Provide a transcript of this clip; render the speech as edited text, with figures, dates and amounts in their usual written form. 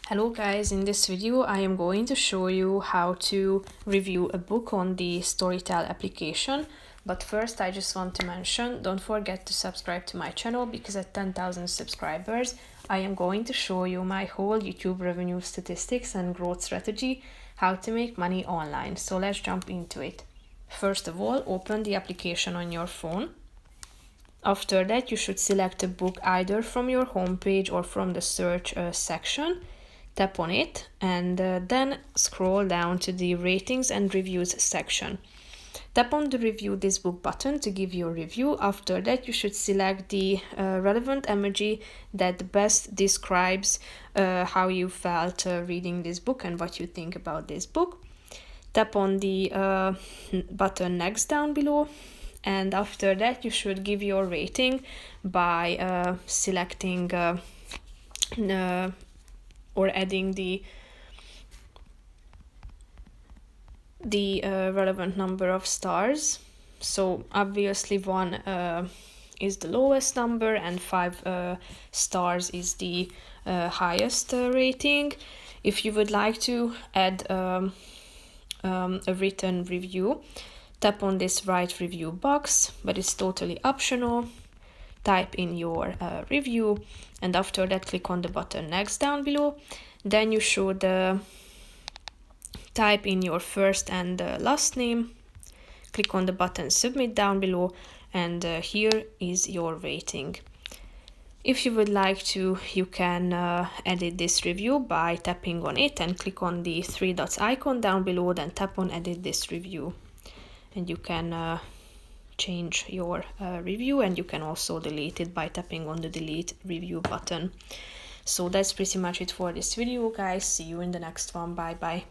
Hello guys, in this video I am going to show you how to review a book on the Storytel application. But first I just want to mention, don't forget to subscribe to my channel because at 10,000 subscribers I am going to show you my whole YouTube revenue statistics and growth strategy, how to make money online. So let's jump into it. First of all, open the application on your phone. After that, you should select a book either from your homepage or from the search section. Tap on it and then scroll down to the ratings and reviews section. Tap on the review this book button to give your review. After that, you should select the relevant emoji that best describes how you felt reading this book and what you think about this book. Tap on the button next down below, and after that you should give your rating by selecting or adding the relevant number of stars. So obviously 1 is the lowest number and 5 stars is the highest rating. If you would like to add a written review, tap on this write review box, but it's totally optional. Type in your review, and after that click on the button next down below. Then you should type in your first and last name. Click on the button submit down below, and here is your rating. If you would like to, you can edit this review by tapping on it and click on the 3 dots icon down below, then tap on edit this review. And you can change your review, and you can also delete it by tapping on the delete review button. So that's pretty much it for this video, guys. See you in the next one. Bye bye.